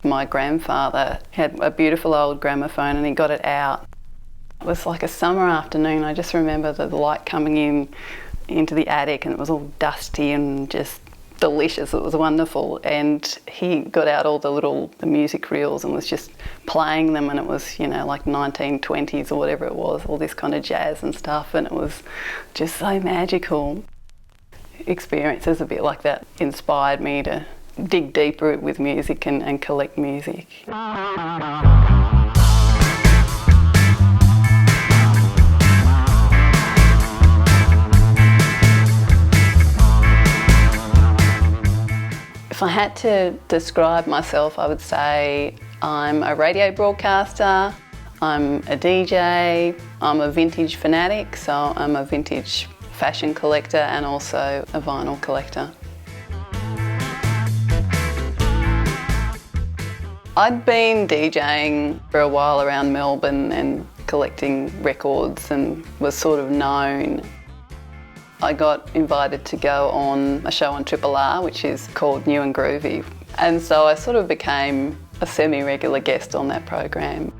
My grandfather had a beautiful old gramophone and he got it out. It was like a summer afternoon. I just remember the light coming into the attic and it was all dusty and just delicious. It was wonderful. And he got out all the music reels and was just playing them, and it was, you know, like 1920s or whatever it was, all this kind of jazz and stuff, and it was just so magical. Experiences a bit like that inspired me to dig deeper with music and collect music. If I had to describe myself, I would say I'm a radio broadcaster, I'm a DJ, I'm a vintage fanatic, so I'm a vintage fashion collector and also a vinyl collector. I'd been DJing for a while around Melbourne and collecting records and was sort of known. I got invited to go on a show on Triple R, which is called New and Groovy. And so I sort of became a semi-regular guest on that program.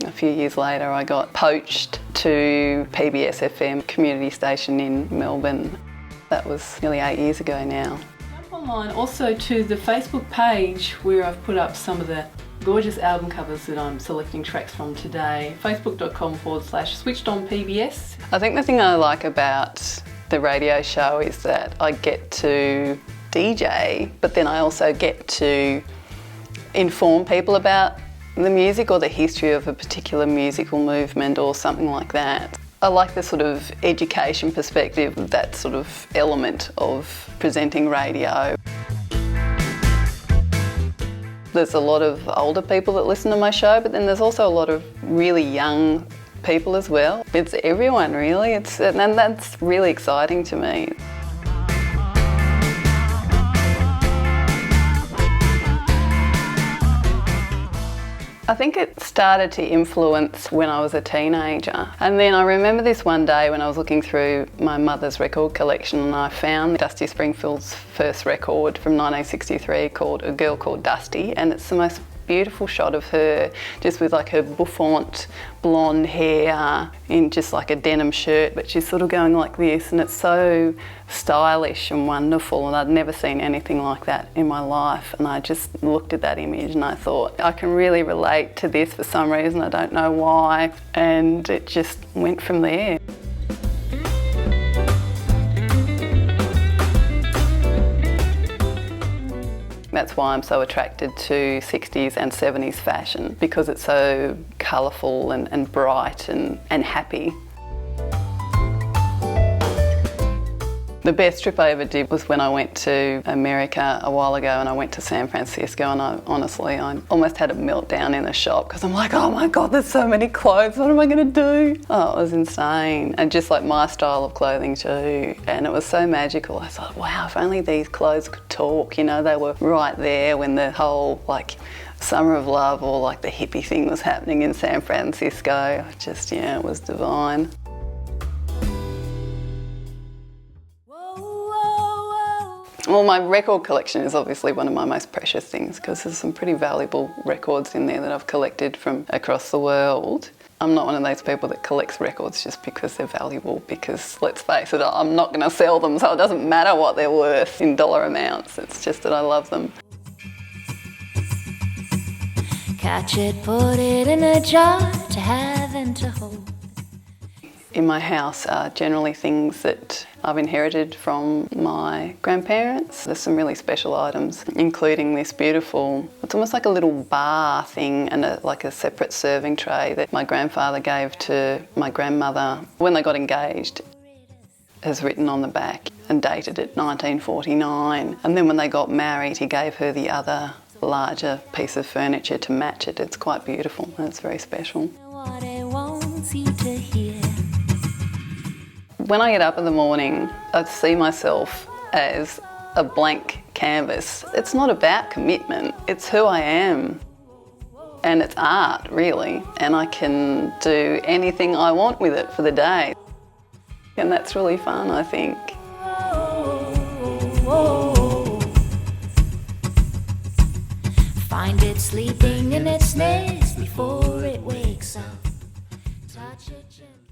A few years later, I got poached to PBS FM community station in Melbourne. That was nearly 8 years ago now. Jump online also to the Facebook page where I've put up some of the gorgeous album covers that I'm selecting tracks from today. Facebook.com/switchedonpbs. I think the thing I like about the radio show is that I get to DJ, but then I also get to inform people about the music or the history of a particular musical movement or something like that. I like the sort of education perspective, that sort of element of presenting radio. There's a lot of older people that listen to my show, but then there's also a lot of really young people as well. It's everyone really, and that's really exciting to me. I think it started to influence when I was a teenager. And then I remember this one day when I was looking through my mother's record collection and I found Dusty Springfield's first record from 1963 called A Girl Called Dusty, and it's the most beautiful shot of her just with like her bouffant blonde hair in just like a denim shirt, but she's sort of going like this, and it's so stylish and wonderful, and I'd never seen anything like that in my life. And I just looked at that image and I thought, I can really relate to this for some reason, I don't know why, and it just went from there. That's why I'm so attracted to 60s and 70s fashion, because it's so colourful and bright and happy. The best trip I ever did was when I went to America a while ago, and I went to San Francisco, and I almost had a meltdown in the shop because I'm like, oh my God, there's so many clothes, what am I going to do? Oh, it was insane. And just like my style of clothing too. And it was so magical. I thought, wow, if only these clothes could talk, you know, they were right there when the whole like Summer of Love or like the hippie thing was happening in San Francisco. Just, yeah, it was divine. Well, my record collection is obviously one of my most precious things because there's some pretty valuable records in there that I've collected from across the world. I'm not one of those people that collects records just because they're valuable, because let's face it, I'm not going to sell them, so it doesn't matter what they're worth in dollar amounts. It's just that I love them. Catch it, put it in a jar to have and to hold. In my house are generally things that I've inherited from my grandparents. There's some really special items, including this beautiful, it's almost like a little bar thing and like a separate serving tray that my grandfather gave to my grandmother when they got engaged. It has written on the back and dated it 1949. And then when they got married, he gave her the other larger piece of furniture to match it. It's quite beautiful and it's very special. When I get up in the morning, I see myself as a blank canvas. It's not about commitment, it's who I am. And it's art, really. And I can do anything I want with it for the day. And that's really fun, I think. Find it sleeping in its nest before it wakes up. Touch it gently.